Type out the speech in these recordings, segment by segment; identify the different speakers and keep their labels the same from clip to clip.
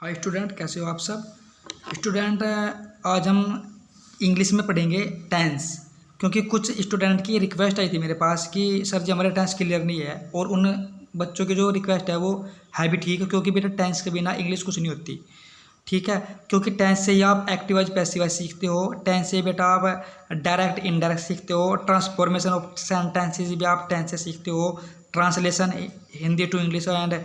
Speaker 1: Hi student, कैसे हो आप सब। स्टूडेंट, आज हम इंग्लिश में पढ़ेंगे टेंस, क्योंकि कुछ स्टूडेंट की रिक्वेस्ट आई थी मेरे पास कि सर जी हमारे टेंस क्लियर नहीं है। और उन बच्चों की जो रिक्वेस्ट है वो है भी ठीक है, क्योंकि बेटा टेंस के बिना इंग्लिश कुछ नहीं होती। ठीक है, क्योंकि टेंस से ही आप एक्टिव वाइज पैसिव वाइज सीखते हो। टेंस से बेटा आप डायरेक्ट इनडायरेक्ट सीखते हो। ट्रांसफॉर्मेशन ऑफ सेंटेंसेस भी आप टेंस से सीखते हो। Translation Hindi to English and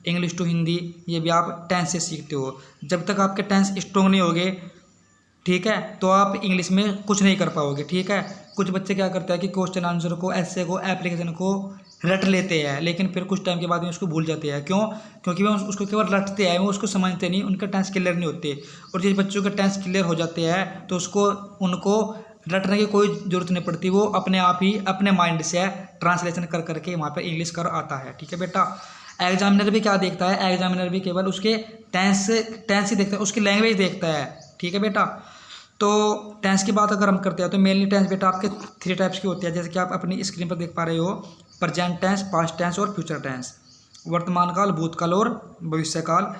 Speaker 1: English to Hindi ये भी आप टेंस से सीखते हो। जब तक आपके टेंस स्ट्रॉन्ग नहीं होगे, ठीक है, तो आप इंग्लिश में कुछ नहीं कर पाओगे। ठीक है, कुछ बच्चे क्या करते हैं कि क्वेश्चन आंसर को, ऐसे को, एप्लीकेशन को रट लेते हैं, लेकिन फिर कुछ टाइम के बाद में उसको भूल जाते हैं। क्यों? क्योंकि वो उसको केवल रटते हैं, वो उसको समझते नहीं, उनका टेंस क्लियर नहीं होते। और जिस बच्चों के टेंस क्लियर हो जाते हैं तो उनको रटने की कोई ज़रूरत नहीं पड़ती, वो अपने आप ही अपने माइंड से ट्रांसलेशन कर करके वहाँ पर इंग्लिश कर आता है। ठीक है बेटा, एग्जामिनर भी क्या देखता है, एग्जामिनर भी केवल उसके टेंस ही देखता है, उसकी लैंग्वेज देखता है। ठीक है बेटा, तो टेंस की बात अगर हम करते हैं तो मेनली टेंस बेटा आपके 3 टाइप्स की होती है, जैसे कि आप अपनी स्क्रीन पर देख पा रहे हो। प्रेजेंट टेंस, पास्ट टेंस और फ्यूचर टेंस। वर्तमान काल, भूतकाल और भविष्य काल।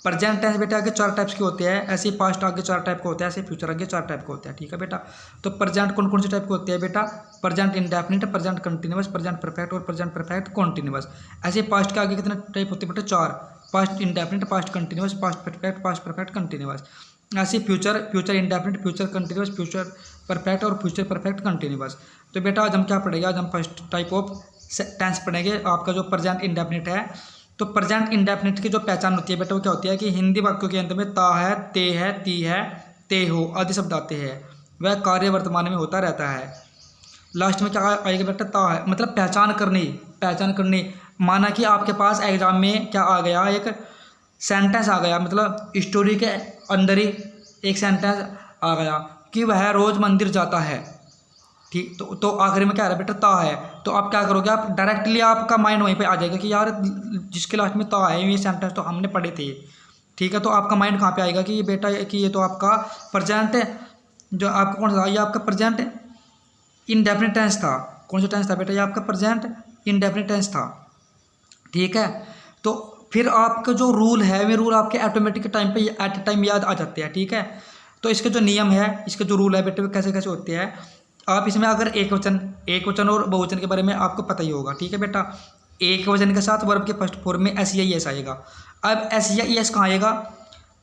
Speaker 1: प्रेजेंट टेंस बेटा आगे 4 टाइप्स के होते हैं, ऐसे पास्ट आगे 4 टाइप के होते हैं, ऐसे फ्यूचर आगे 4 टाइप के होते हैं। ठीक है बेटा, तो प्रेजेंट कौन कौन से टाइप के होते हैं बेटा? Present indefinite, present continuous, present perfect और प्रेजेंट परफेक्ट कॉन्टिन्यूअस। ऐसे पास्ट के आगे कितने टाइप होते हैं बेटा? 4। Past indefinite, past continuous, past perfect, past perfect continuous. ऐसे future indefinite, future continuous, future perfect और फ्यूचर परफेक्ट कंटिन्यूअस। तो बेटा आज हम क्या पढ़ेंगे? आज हम फर्स्ट टाइप ऑफ टेंस पढ़ेंगे, आपका जो प्रेजेंट इंडेफिनिट है। तो प्रेजेंट इंडेफिनिट की जो पहचान होती है बेटा वो क्या होती है कि हिंदी वाक्यों के अंत में ता है, ते है, ती है, ते हो आदि शब्द आते हैं। वह कार्य वर्तमान में होता रहता है। लास्ट में क्या आएगा बेटा? ता है, मतलब पहचान करनी। माना कि आपके पास एग्जाम में क्या आ गया, एक सेंटेंस आ गया, मतलब स्टोरी के अंदर ही एक सेंटेंस आ गया कि वह रोज़ मंदिर जाता है। ठीक, तो आखिरी में क्या आ रहा है बेटा? ता है। तो आप क्या करोगे? आप डायरेक्टली आपका माइंड वहीं पे आ जाएगा कि यार जिसके लास्ट में ता है, ये सेंटेंस तो हमने पढ़े थे। ठीक है, तो आपका माइंड कहाँ पे आएगा कि ये बेटा कि ये तो आपका प्रेजेंट, जो आपका कौन सा, ये आपका प्रेजेंट इंडेफिनिट टेंस था। कौन सा टेंस था बेटा? ये आपका प्रेजेंट इंडेफिनिट टेंस था। ठीक है, तो फिर आपका जो रूल है, वे रूल आपके ऑटोमेटिक टाइम पे एट टाइम याद आ जाते हैं। ठीक है, तो इसके जो नियम है, इसके जो रूल है बेटे वो कैसे कैसे होते हैं। आप इसमें अगर एक वचन और बहुवचन के बारे में आपको पता ही होगा। ठीक है बेटा, एक वचन के साथ वर्ब के फर्स्ट फॉर्म में एस या एस आएगा। अब एस या एस कहाँ आएगा?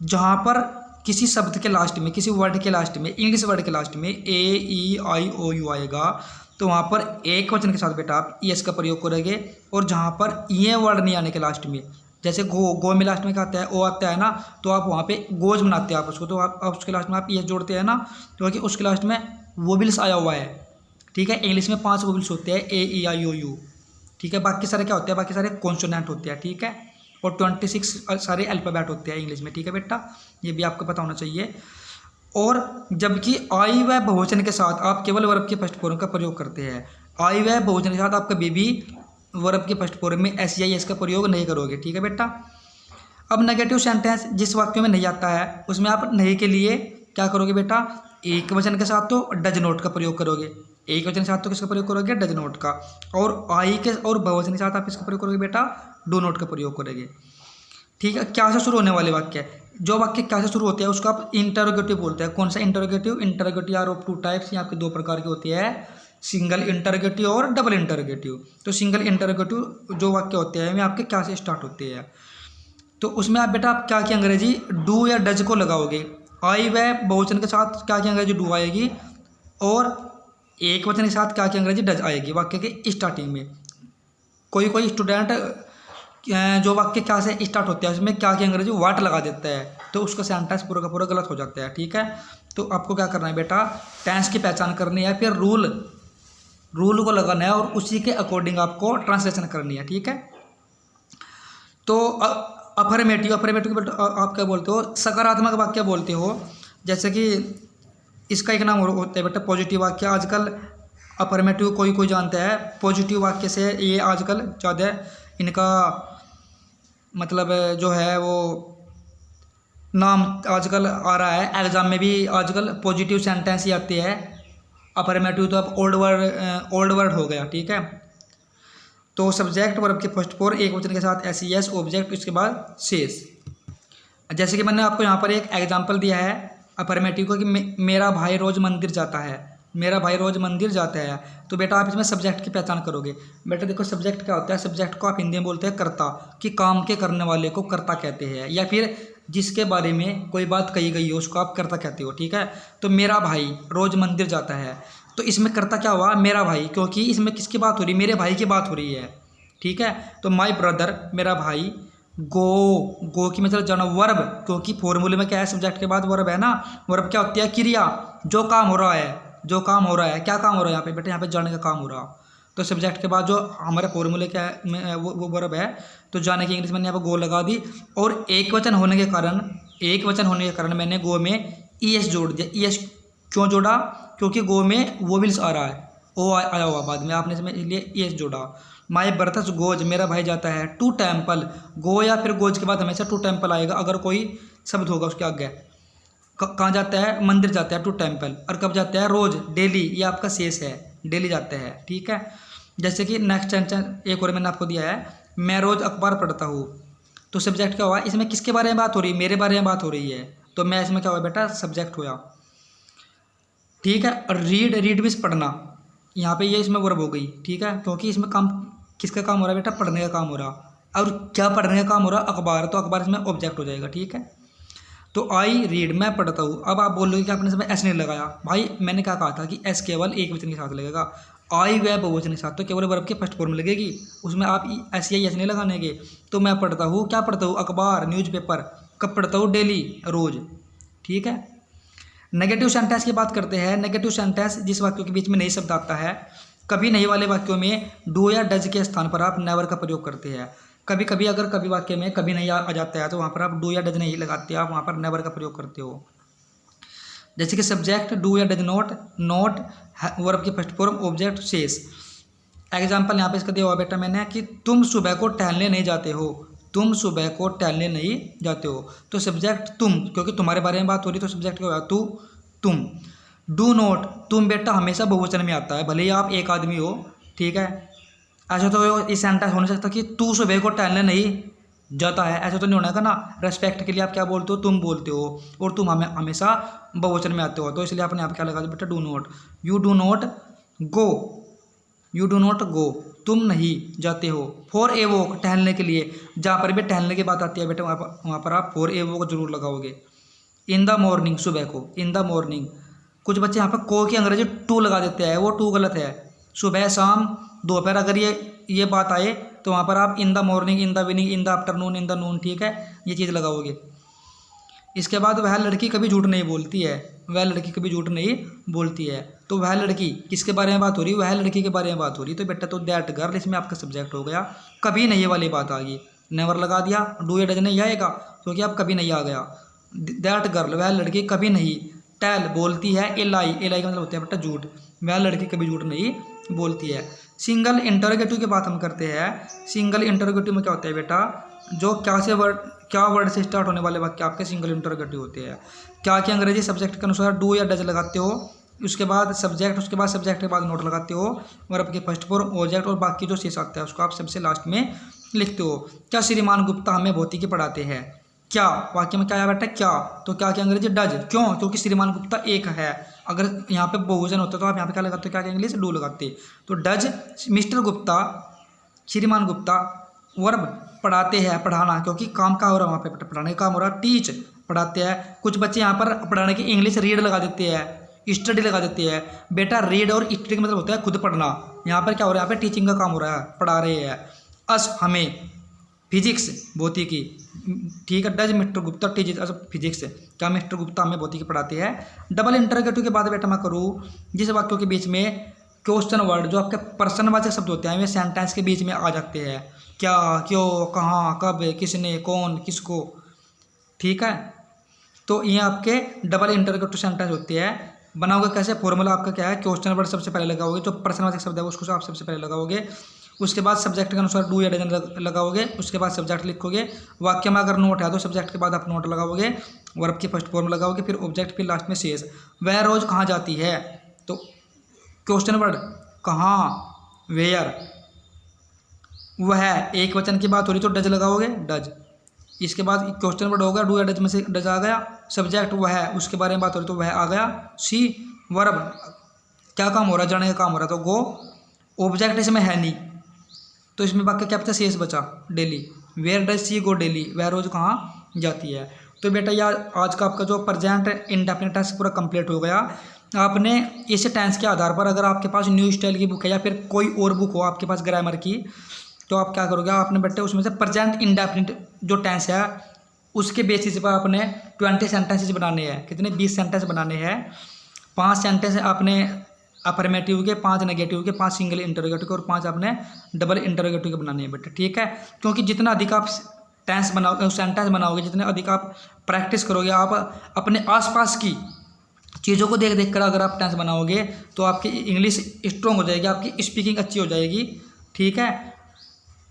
Speaker 1: जहाँ पर किसी शब्द के लास्ट में, किसी वर्ड के लास्ट में, इंग्लिश वर्ड के लास्ट में ए ई आई ओ यू आएगा, तो वहाँ पर एक वचन के साथ बेटा आप एस का प्रयोग करोगे। और जहाँ पर ये वर्ड नहीं आने के लास्ट में, जैसे गो में लास्ट में क्या आता है? ओ आता है ना, तो आप वहाँ पे गोज बनाते हैं आप उसको, तो आप उसके लास्ट में आप एस जोड़ते हैं ना, तो कि उसके लास्ट में वोबिल्स आया हुआ है। ठीक है, इंग्लिश में 5 वोबिल्स होते हैं, ए ई आई ओ यू। ठीक है, बाकी सारे क्या होते हैं? बाकी सारे कॉन्सोनेंट होते हैं। ठीक है, और 26 सारे अल्फ़ाबेट होते हैं इंग्लिश में। ठीक है बेटा, ये भी आपको पता होना चाहिए। और जबकि आई व बहुवचन के साथ आप केवल वर्ब के फर्स्ट फॉर्म का प्रयोग करते हैं। आई व बहुवचन के साथ आप कभी भी वर्ब के फर्स्ट फॉर्म में एस या एस का प्रयोग नहीं करोगे। ठीक है बेटा, अब नेगेटिव सेंटेंस जिस वाक्य में नहीं आता है उसमें आप नहीं के लिए क्या करोगे बेटा? एक वचन के साथ तो डज नॉट का प्रयोग करोगे। एक वचन के साथ तो किसका प्रयोग करोगे? डज नॉट का। और आई के और बहुवचन के साथ आप इसका प्रयोग करोगे बेटा? डू नॉट का प्रयोग करोगे। ठीक है, क्या से शुरू होने वाले वाक्य है? जो वाक्य क्या से शुरू होते हैं उसको आप इंटरोगेटिव बोलते हैं। कौन सा interrogative? Interrogative are of 2 types, यहाँ पे 2 प्रकार की होती है, सिंगल इंटरोगेटिव और डबल इंटरोगेटिव। तो सिंगल इंटरोगेटिव जो वाक्य होते हैं वे आपके क्या से स्टार्ट होते हैं, तो उसमें आप बेटा आप क्या की अंग्रेजी डू या डज को लगाओगे। आई व बहुवचन के साथ क्या की अंग्रेजी डू आएगी, और एक वचन के साथ क्या की अंग्रेजी डज आएगी वाक्य के स्टार्टिंग में। कोई स्टूडेंट जो वाक्य क्या से स्टार्ट होते हैं उसमें क्या की अंग्रेजी वाट लगा देता है, तो उसका सेंटेंस पूरा का पूरा गलत हो जाता है। ठीक है, तो आपको क्या करना है बेटा? टेंस की पहचान करनी है, फिर रूल को लगाना है और उसी के अकॉर्डिंग आपको ट्रांसलेशन करनी है। ठीक है, तो अफर्मेटिव आप क्या बोलते हो? सकारात्मक वाक्य बोलते हो। जैसे कि इसका एक नाम होता है बेटा पॉजिटिव वाक्य। आजकल अफर्मेटिव कोई जानता है, पॉजिटिव वाक्य से ये आजकल ज़्यादा इनका मतलब जो है वो नाम आजकल आ रहा है। एग्जाम में भी आजकल पॉजिटिव सेंटेंस ही आते हैं। अफर्मेटिव तो अब ओल्ड वर्ड हो गया। ठीक है, तो सब्जेक्ट वर्ब के फर्स्ट फॉर्म एक वचन के साथ एस ई एस, ऑब्जेक्ट इसके बाद सेस। जैसे कि मैंने आपको यहाँ पर एक एग्जांपल दिया है अफर्मेटिव को कि मेरा भाई रोज़ मंदिर जाता है, मेरा भाई रोज़ मंदिर जाता है। तो बेटा आप इसमें सब्जेक्ट की पहचान करोगे। बेटा देखो सब्जेक्ट क्या होता है, सब्जेक्ट को आप हिंदी में बोलते हैं कर्ता, कि काम के करने वाले को कर्ता कहते हैं, या फिर जिसके बारे में कोई बात कही गई हो उसको आप कर्ता कहते हो। ठीक है, तो मेरा भाई रोज़ मंदिर जाता है, तो इसमें कर्ता क्या हुआ, मेरा भाई, क्योंकि इसमें किसकी बात हो रही है, मेरे भाई की बात हो रही है। ठीक है, तो माई ब्रदर मेरा भाई, गो की मतलब जाना, वर्ब, क्योंकि फॉर्मूले में क्या है, सब्जेक्ट के बाद वर्ब है ना। वर्ब क्या होती है, क्रिया, जो काम हो रहा है, जो काम हो रहा है, क्या काम हो रहा है यहाँ पे बेटा, यहाँ पे जाने का काम हो रहा। तो सब्जेक्ट के बाद जो हमारे फॉर्मूले क्या है वो वर्ब है, तो जाने की इंग्लिश मैंने यहाँ पर गो लगा दी। और एक वचन होने के कारण मैंने गो में ईएस जोड़ दिया। ईएस क्यों जोड़ा, क्योंकि गो में वोवेल्स आ रहा है, ओ आया हुआ बाद में, आपने इसमें इसलिए ईएस जोड़ा। माई ब्रदर्स गोज, मेरा भाई जाता है टू टेम्पल, गो या फिर गोज के बाद हमेशा टू टेम्पल आएगा अगर कोई शब्द होगा उसके आगे। कहाँ जाता है, मंदिर जाता है, टू टेम्पल। और कब जाता है, रोज, डेली, ये आपका शेष है, डेली जाता है। ठीक है, जैसे कि नेक्स्ट सेंटेंस एक और मैंने आपको दिया है, मैं रोज अखबार पढ़ता हूँ। तो सब्जेक्ट क्या हुआ, इसमें किसके बारे में बात हो रही है, मेरे बारे में बात हो रही है, तो मैं इसमें क्या हुआ बेटा, सब्जेक्ट हुआ। ठीक है, और रीड भी पढ़ना, यहाँ पे ये इसमें वर्ब हो गई। ठीक है, क्योंकि इसमें काम किसका काम हो रहा है बेटा, पढ़ने का काम हो रहा। और क्या पढ़ने का काम हो रहा, अखबार, तो अखबार इसमें ऑब्जेक्ट हो जाएगा। ठीक है, तो आई रीड, मैं पढ़ता हूँ। अब आप बोलोगे कि आपने इसमें एस नहीं लगाया, भाई मैंने क्या कहा था कि एस केवल एक वचन के साथ लगेगा, आई वह बहुवचन के साथ, तो केवल वर्ब के फर्स्ट फॉर्म में लगेगी, उसमें आप एस या एस नहीं लगाने के। तो मैं पढ़ता हूँ, क्या पढ़ता हूँ, अखबार, न्यूज़पेपर। कब पढ़ता हूँ, डेली, रोज। ठीक है, नेगेटिव सेंटेंस की बात करते हैं। नेगेटिव सेंटेंस जिस वाक्यों के बीच में नहीं शब्द आता है, कभी नहीं वाले वाक्यों में डू या डज के स्थान पर आप नेवर का प्रयोग करते हैं। कभी कभी अगर कभी वाक्य में कभी नहीं आ जाता है तो वहाँ पर आप डू या डज नहीं लगाते, आप वहाँ पर नेवर का प्रयोग करते हो। जैसे कि सब्जेक्ट डू या डज नॉट, नॉट वर्ब की फर्स्ट फॉर्म, ऑब्जेक्ट शेष। एग्जाम्पल यहाँ पे इसका दिया हुआ बेटा मैंने कि तुम सुबह को टहलने नहीं जाते हो, तुम सुबह को टहलने नहीं जाते हो। तो सब्जेक्ट तुम, क्योंकि तुम्हारे बारे में बात हो रही, तो सब्जेक्ट क्या होगा, तू, तुम। डू नॉट, तुम बेटा हमेशा बहुवचन में आता है, भले ही आप एक आदमी हो। ठीक है, ऐसा तो इस सेंटेंस हो नहीं सकता कि तू सुबह को टहलने नहीं जाता है, ऐसा तो नहीं होना का ना। रेस्पेक्ट के लिए आप क्या बोलते हो, तुम बोलते हो, और तुम हमेशा बहुवचन में आते हो, तो इसलिए आपने यहाँ पे क्या लगा दिया बेटा, do not. You do not go, you do not go, तुम नहीं जाते हो। फॉर ए वॉक, टहलने के लिए, जहाँ पर भी टहलने की बात आती है बेटा वहाँ पर आप फॉर ए वॉक जरूर लगाओगे। इन द मॉर्निंग, सुबह को, इन द मॉर्निंग। कुछ बच्चे यहाँ पर को की अंग्रेजी टू लगा देते हैं, वो टू गलत है। सुबह, शाम, दोपहर, अगर ये बात आए तो वहाँ पर आप in the morning, in the evening, in the afternoon, in the noon, ठीक है, ये चीज़ लगाओगे। इसके बाद वह लड़की कभी झूठ नहीं बोलती है, वह लड़की कभी झूठ नहीं बोलती है। तो वह लड़की किसके बारे में बात हो रही है, वह लड़की के बारे में बात हो रही है। तो बेटा तो दैट गर्ल इसमें आपका सब्जेक्ट हो गया। कभी नहीं वाली बात आ गई, नेवर लगा दिया, डू या डज नहीं आएगा क्योंकि आप कभी नहीं आ गया। दैट गर्ल, वह लड़की कभी नहीं, टेल बोलती है, एलाई, एलाई का मतलब होता है बेटा झूठ, वह लड़की कभी झूठ नहीं बोलती है। सिंगल इंटरोगेटिव की बात हम करते हैं। सिंगल इंटरोगेटिव में क्या होता है बेटा, जो क्या वर्ड से स्टार्ट होने वाले वाक्य आपके सिंगल इंटरोगेटिव होते हैं। क्या कि अंग्रेजी सब्जेक्ट के अनुसार डू या डज लगाते हो, उसके बाद सब्जेक्ट के बाद नोट लगाते हो, वर्ब के फर्स्ट फॉर्म, ऑब्जेक्ट, और बाकी जो शेष आता है उसको आप सबसे लास्ट में लिखते हो। क्या श्रीमान गुप्ता हमें भौतिकी पढ़ाते हैं। क्या वाक्य में क्या है बेटा, क्या, तो क्या की अंग्रेजी डज, क्यों, क्योंकि श्रीमान गुप्ता एक है। अगर यहाँ पे बहुवचन होता तो आप यहाँ पे क्या लगाते हो, क्या इंग्लिश डू लगाते। तो डज, मिस्टर गुप्ता, श्रीमान गुप्ता, वर्ब पढ़ाते हैं, पढ़ाना, क्योंकि काम का हो रहा है वहाँ पे, पढ़ाने का काम हो रहा है, टीच पढ़ाते हैं। कुछ बच्चे यहाँ पर पढ़ाने की इंग्लिश रीड लगा देते हैं, स्टडी लगा देते हैं। बेटा रीड और स्टडी का मतलब होता है खुद पढ़ना। यहाँ पर क्या हो रहा है, यहाँ पे टीचिंग का काम हो रहा है, पढ़ा रहे हैं। अस हमें, फिजिक्स भौतिकी, ठीक है। Does mister Gupta teach us physics, क्या मिस्टर गुप्ता हमें भौतिकी पढ़ाते हैं। डबल इंटरोगेटिव के बाद बेटा मैं करूँ, जिस वाक्यों के बीच में क्वेश्चन वर्ड जो आपके पर्सनवाचक शब्द होते हैं वे सेंटेंस के बीच में आ जाते हैं। क्या, क्यों, कहाँ, कब, किसने, कौन, किसको, ठीक है। तो ये आपके डबल इंटरोगेटिव सेंटेंस होते हैं। बनाओगे कैसे, फॉर्मूला आपका क्या है, क्वेश्चन वर्ड सबसे पहले लगाओगे, जो पर्सनवाचक शब्द है उसको आप सबसे पहले लगाओगे, उसके बाद सब्जेक्ट के अनुसार डू या डजन लगाओगे, उसके बाद सब्जेक्ट लिखोगे। वाक्य में अगर नोट है तो सब्जेक्ट के बाद आप नोट लगाओगे, वर्ब की फर्स्ट फॉर्म लगाओगे, फिर ऑब्जेक्ट, फिर लास्ट में शेष। वह रोज कहाँ जाती है, तो क्वेश्चन वर्ड कहाँ, वेयर। वह एक वचन की बात हो रही तो डज लगाओगे, डज। इसके बाद क्वेश्चन वर्ड हो गया, डू या डज में से डज आ गया, सब्जेक्ट वह है, उसके बारे में बात हो रही तो वह आ गया। सी वर्ब, क्या काम हो रहा है, जाने का काम हो रहा है तो गो। ऑब्जेक्ट इसमें है नहीं तो इसमें बाकी क्या बचा, शेष बचा daily. Where does she go daily, वह रोज कहाँ जाती है। तो बेटा यार आज का आपका जो प्रेजेंट इंडेफिनिट टेंस पूरा कंप्लीट हो गया। आपने इस टेंस के आधार पर अगर आपके पास न्यू स्टाइल की बुक है या फिर कोई और बुक हो आपके पास ग्रामर की, तो आप क्या करोगे, आपने बेटे उसमें से प्रेजेंट इंडेफिनिट जो टेंस है उसके बेसिस पर आपने 20 सेंटेंसेस बनाने हैं। कितने, 20 सेंटेंस बनाने हैं। 5 सेंटेंस आपने अफर्मेटिव के, 5 नेगेटिव के, 5 सिंगल इंटरोगेटिव के और 5 आपने डबल इंटरोगेटिव के बनाने हैं बेटे, ठीक है। क्योंकि जितना अधिक आप टेंस बनाओगे, सेंटेंस बनाओगे, जितने अधिक आप प्रैक्टिस करोगे, आप अपने आसपास की चीज़ों को देख देख कर अगर आप टेंस बनाओगे तो आपकी इंग्लिश स्ट्रॉन्ग हो जाएगी, आपकी स्पीकिंग अच्छी हो जाएगी, ठीक है।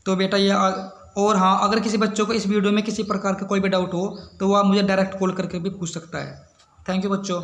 Speaker 1: तो बेटा ये और हाँ, अगर किसी बच्चों को इस वीडियो में किसी प्रकार का कोई भी डाउट हो तो वो आप मुझे डायरेक्ट कॉल करके भी पूछ सकता है। थैंक यू बच्चों।